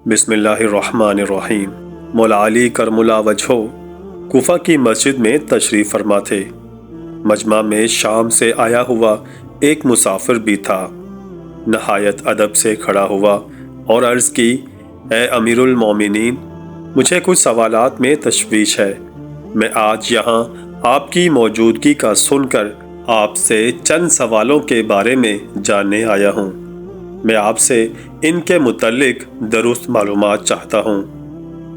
بسم اللہ الرحمن الرحیم۔ مولا علی کرم اللہ وجہہ کوفہ کی مسجد میں تشریف فرما تھے۔ مجمع میں شام سے آیا ہوا ایک مسافر بھی تھا۔ نہایت ادب سے کھڑا ہوا اور عرض کی، اے امیر المومنین، مجھے کچھ سوالات میں تشویش ہے۔ میں آج یہاں آپ کی موجودگی کا سن کر آپ سے چند سوالوں کے بارے میں جاننے آیا ہوں۔ میں آپ سے ان کے متعلق درست معلومات چاہتا ہوں۔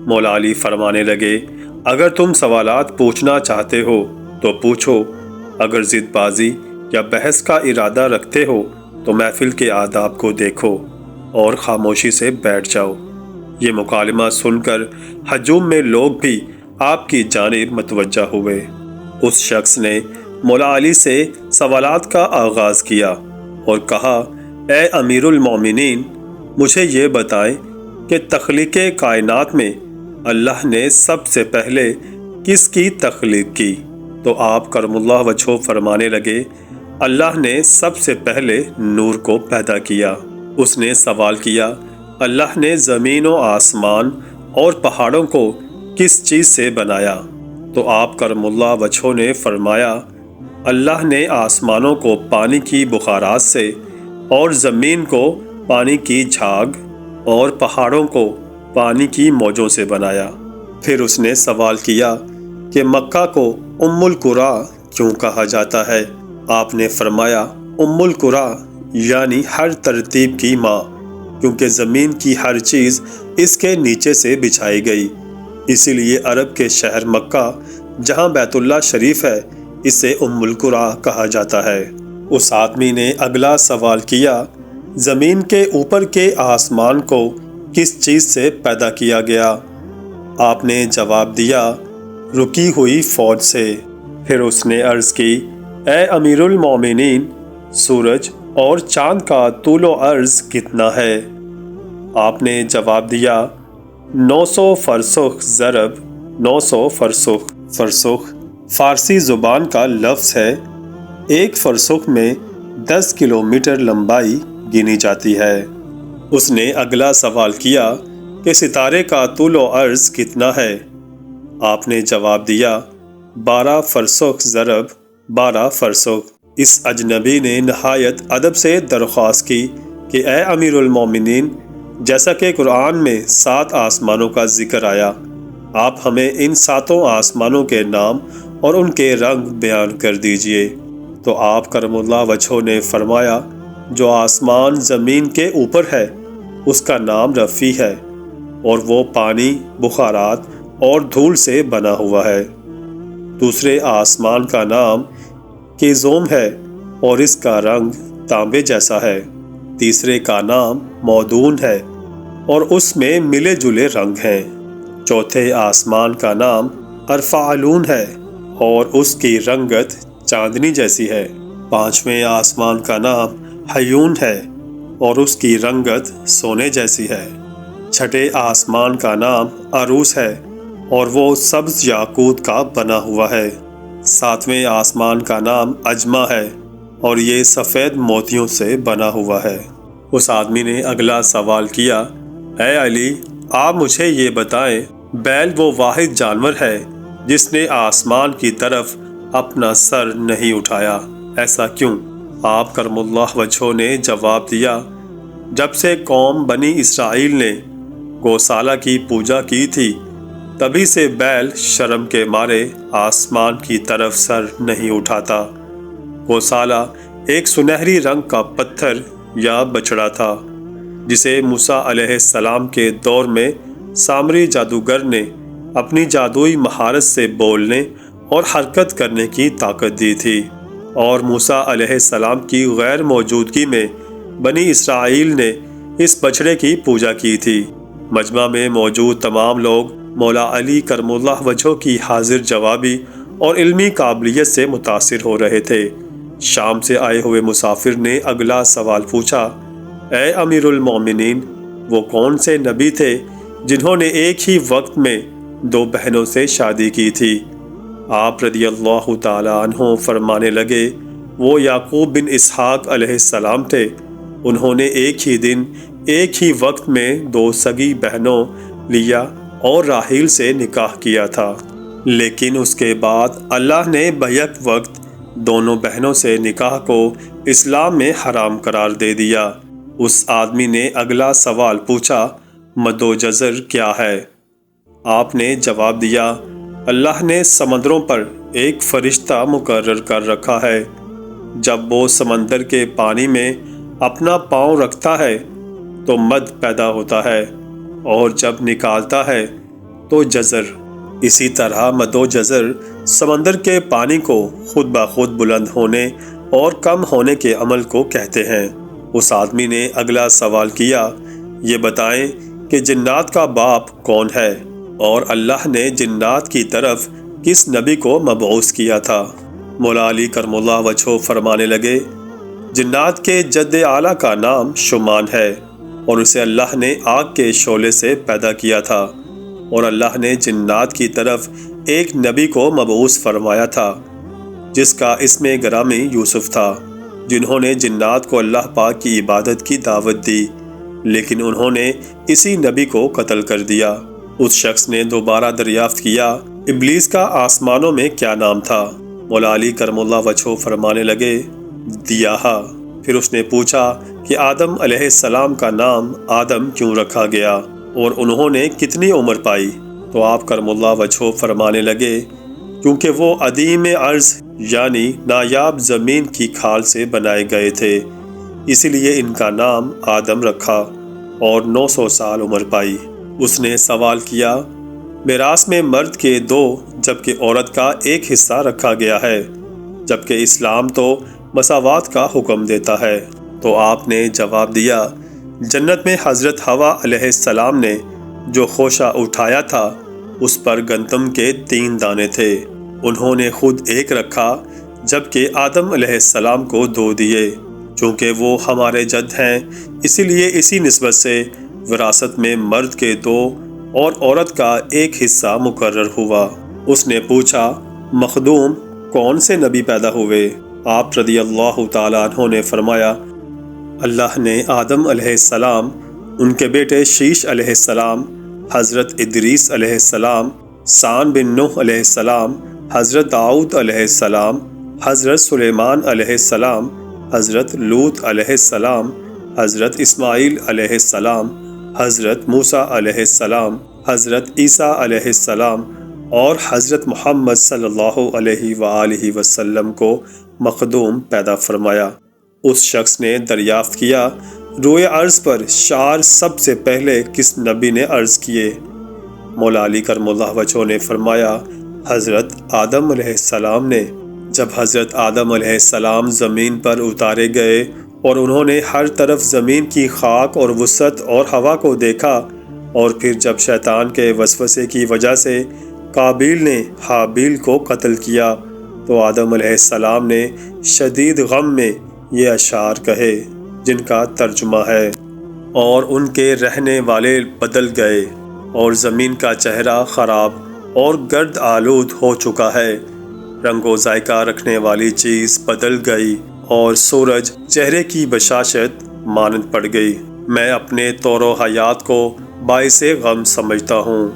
مولا علی فرمانے لگے، اگر تم سوالات پوچھنا چاہتے ہو تو پوچھو، اگر ضد بازی یا بحث کا ارادہ رکھتے ہو تو محفل کے آداب کو دیکھو اور خاموشی سے بیٹھ جاؤ۔ یہ مکالمہ سن کر ہجوم میں لوگ بھی آپ کی جانب متوجہ ہوئے۔ اس شخص نے مولا علی سے سوالات کا آغاز کیا اور کہا، اے امیر المومنین، مجھے یہ بتائیں کہ تخلیق کائنات میں اللہ نے سب سے پہلے کس کی تخلیق کی؟ تو آپ کرم اللہ وجہہ فرمانے لگے، اللہ نے سب سے پہلے نور کو پیدا کیا۔ اس نے سوال کیا، اللہ نے زمین و آسمان اور پہاڑوں کو کس چیز سے بنایا؟ تو آپ کرم اللہ وجہہ نے فرمایا، اللہ نے آسمانوں کو پانی کی بخارات سے اور زمین کو پانی کی جھاگ اور پہاڑوں کو پانی کی موجوں سے بنایا۔ پھر اس نے سوال کیا کہ مکہ کو ام القریٰ کیوں کہا جاتا ہے؟ آپ نے فرمایا، ام القریٰ یعنی ہر ترتیب کی ماں، کیونکہ زمین کی ہر چیز اس کے نیچے سے بچھائی گئی، اسی لیے عرب کے شہر مکہ جہاں بیت اللہ شریف ہے اسے ام القریٰ کہا جاتا ہے۔ اس آدمی نے اگلا سوال کیا، زمین کے اوپر کے آسمان کو کس چیز سے پیدا کیا گیا؟ آپ نے جواب دیا، رکی ہوئی فوج سے۔ پھر اس نے عرض کی، اے امیر المومنین، سورج اور چاند کا طول و عرض کتنا ہے؟ آپ نے جواب دیا، 900 فرسخ ضرب 900 فرسخ۔ فرسخ فارسی زبان کا لفظ ہے۔ ایک فرسخ میں 10 کلومیٹر لمبائی گنی جاتی ہے۔ اس نے اگلا سوال کیا کہ ستارے کا طول و عرض کتنا ہے؟ آپ نے جواب دیا، 12 فرسخ ضرب 12 فرسخ۔ اس اجنبی نے نہایت ادب سے درخواست کی کہ اے امیر المومنین، جیسا کہ قرآن میں 7 آسمانوں کا ذکر آیا، آپ ہمیں ان 7 آسمانوں کے نام اور ان کے رنگ بیان کر دیجئے۔ تو آپ کرم اللہ وجہہ نے فرمایا، جو آسمان زمین کے اوپر ہے اس کا نام رفیع ہے اور وہ پانی، بخارات اور دھول سے بنا ہوا ہے۔ دوسرے آسمان کا نام کیزوم ہے اور اس کا رنگ تانبے جیسا ہے۔ تیسرے کا نام مودون ہے اور اس میں ملے جلے رنگ ہیں۔ چوتھے آسمان کا نام ارفعلون ہے اور اس کی رنگت چاندنی جیسی ہے۔ پانچویں آسمان کا نام حیون ہے اور اس کی رنگت سونے جیسی ہے۔ چھٹے آسمان کا نام عروس ہے اور وہ سبز یاقوت کا بنا ہوا ہے۔ ساتویں آسمان کا نام اجمہ ہے اور یہ سفید موتیوں سے بنا ہوا ہے۔ اس آدمی نے اگلا سوال کیا، اے علی، آپ مجھے یہ بتائیں، بیل وہ واحد جانور ہے جس نے آسمان کی طرف اپنا سر نہیں اٹھایا، ایسا کیوں؟ آپ کرم اللہ وجہہ نے جواب دیا، جب سے قوم بنی اسرائیل نے گوسالہ کی پوجا کی تھی تبھی سے بیل شرم کے مارے آسمان کی طرف سر نہیں اٹھاتا۔ گوسالہ ایک سنہری رنگ کا پتھر یا بچڑا تھا جسے موسیٰ علیہ السلام کے دور میں سامری جادوگر نے اپنی جادوئی مہارت سے بولنے اور حرکت کرنے کی طاقت دی تھی، اور موسیٰ علیہ السلام کی غیر موجودگی میں بنی اسرائیل نے اس بچڑے کی پوجا کی تھی۔ مجمع میں موجود تمام لوگ مولا علی کرم اللہ وجہہ کی حاضر جوابی اور علمی قابلیت سے متاثر ہو رہے تھے۔ شام سے آئے ہوئے مسافر نے اگلا سوال پوچھا، اے امیر المومنین، وہ کون سے نبی تھے جنہوں نے ایک ہی وقت میں 2 بہنوں سے شادی کی تھی؟ آپ رضی اللہ تعالی عنہ فرمانے لگے، وہ یعقوب بن اسحاق علیہ السلام تھے انہوں نے ایک ہی دن ایک ہی وقت میں 2 سگی بہنوں لیا اور راحیل سے نکاح کیا تھا، لیکن اس کے بعد اللہ نے بیک وقت دونوں بہنوں سے نکاح کو اسلام میں حرام قرار دے دیا۔ اس آدمی نے اگلا سوال پوچھا، مد و جزر کیا ہے؟ آپ نے جواب دیا، اللہ نے سمندروں پر ایک فرشتہ مقرر کر رکھا ہے، جب وہ سمندر کے پانی میں اپنا پاؤں رکھتا ہے تو مد پیدا ہوتا ہے، اور جب نکالتا ہے تو جزر۔ اسی طرح مد و جزر سمندر کے پانی کو خود بخود بلند ہونے اور کم ہونے کے عمل کو کہتے ہیں۔ اس آدمی نے اگلا سوال کیا، یہ بتائیں کہ جنات کا باپ کون ہے، اور اللہ نے جنات کی طرف کس نبی کو مبعوث کیا تھا؟ مولا علی کرم اللہ وجہہ فرمانے لگے، جنات کے جد اعلیٰ کا نام شمان ہے، اور اسے اللہ نے آگ کے شعلے سے پیدا کیا تھا، اور اللہ نے جنات کی طرف ایک نبی کو مبعوث فرمایا تھا جس کا اسم گرامی یوسف تھا، جنہوں نے جنات کو اللہ پاک کی عبادت کی دعوت دی، لیکن انہوں نے اسی نبی کو قتل کر دیا۔ اس شخص نے دوبارہ دریافت کیا، ابلیس کا آسمانوں میں کیا نام تھا؟ مولا علی کرم اللہ وجہہ فرمانے لگے، دیاہا۔ پھر اس نے پوچھا کہ آدم علیہ السلام کا نام آدم کیوں رکھا گیا، اور انہوں نے کتنی عمر پائی؟ تو آپ کرم اللہ وجہہ فرمانے لگے، کیونکہ وہ عدیم ارض یعنی نایاب زمین کی کھال سے بنائے گئے تھے، اسی لیے ان کا نام آدم رکھا، اور 900 سال عمر پائی۔ اس نے سوال کیا، میراث میں مرد کے 2 جبکہ عورت کا 1 حصہ رکھا گیا ہے، جبکہ اسلام تو مساوات کا حکم دیتا ہے۔ تو آپ نے جواب دیا، جنت میں حضرت حوا علیہ السلام نے جو خوشہ اٹھایا تھا اس پر گندم کے 3 دانے تھے، انہوں نے خود 1 رکھا، جبکہ آدم علیہ السلام کو 2 دیے۔ چونکہ وہ ہمارے جد ہیں، اسی لیے اسی نسبت سے وراثت میں مرد کے 2 اور عورت کا 1 حصہ مقرر ہوا۔ اس نے پوچھا، مخدوم کون سے نبی پیدا ہوئے؟ آپ رضی اللہ تعالیٰ عنہ نے فرمایا، اللہ نے آدم علیہ السلام، ان کے بیٹے شیش علیہ السلام، حضرت ادریس علیہ السلام، سان بن نوح علیہ السلام، حضرت داؤد علیہ السلام، حضرت سلیمان علیہ السلام، حضرت لوط علیہ السلام، حضرت اسماعیل علیہ السلام، حضرت موسیٰ علیہ السلام، حضرت عیسیٰ علیہ السلام، اور حضرت محمد صلی اللہ علیہ وآلہ وسلم کو مخدوم پیدا فرمایا۔ اس شخص نے دریافت کیا، روئے عرض پر شعر سب سے پہلے کس نبی نے عرض کیے؟ مولا علی کرم اللہ وجہہ نے فرمایا، حضرت آدم علیہ السلام نے۔ جب حضرت آدم علیہ السلام زمین پر اتارے گئے اور انہوں نے ہر طرف زمین کی خاک اور وسعت اور ہوا کو دیکھا، اور پھر جب شیطان کے وسوسے کی وجہ سے قابیل نے حابیل کو قتل کیا، تو آدم علیہ السلام نے شدید غم میں یہ اشعار کہے، جن کا ترجمہ ہے، اور ان کے رہنے والے بدل گئے، اور زمین کا چہرہ خراب اور گرد آلود ہو چکا ہے، رنگ و ذائقہ رکھنے والی چیز بدل گئی، اور سورج چہرے کی بشاشت مانند پڑ گئی۔ میں اپنے طور و حیات کو باعث غم سمجھتا ہوں،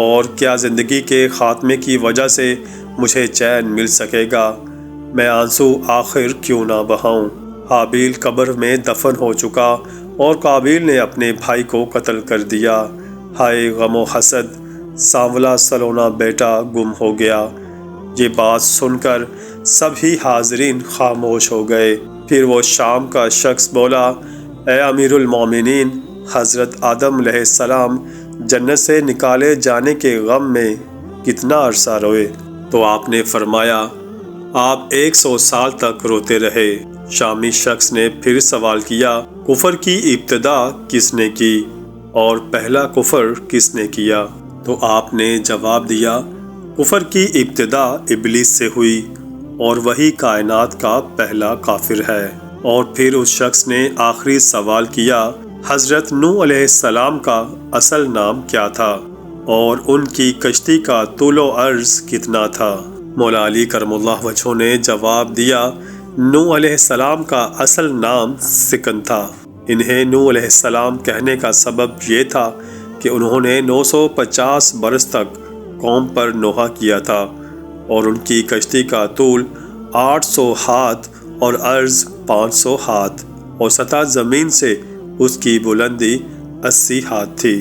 اور کیا زندگی کے خاتمے کی وجہ سے مجھے چین مل سکے گا؟ میں آنسو آخر کیوں نہ بہاؤں؟ حابیل قبر میں دفن ہو چکا، اور قابیل نے اپنے بھائی کو قتل کر دیا۔ ہائے غم و حسد، سانولا سلونا بیٹا گم ہو گیا۔ یہ بات سن کر سبھی حاضرین خاموش ہو گئے۔ پھر وہ شام کا شخص بولا، اے امیر المومنین، حضرت آدم علیہ السلام جنت سے نکالے جانے کے غم میں کتنا عرصہ روئے؟ تو آپ نے فرمایا، آپ 100 سال تک روتے رہے۔ شامی شخص نے پھر سوال کیا، کفر کی ابتدا کس نے کی، اور پہلا کفر کس نے کیا؟ تو آپ نے جواب دیا، کفر کی ابتدا ابلیس سے ہوئی، اور وہی کائنات کا پہلا کافر ہے۔ اور پھر اس شخص نے آخری سوال کیا، حضرت نوح علیہ السلام کا اصل نام کیا تھا، اور ان کی کشتی کا طول و عرض کتنا تھا؟ مولا علی کرم اللہ وجہہ نے جواب دیا، نوح علیہ السلام کا اصل نام سکن تھا۔ انہیں نوح علیہ السلام کہنے کا سبب یہ تھا کہ انہوں نے 950 برس تک قوم پر نوحہ کیا تھا اور ان کی کشتی کا طول 800 ہاتھ اور عرض 500 ہاتھ اور سطح زمین سے اس کی بلندی 80 ہاتھ تھی۔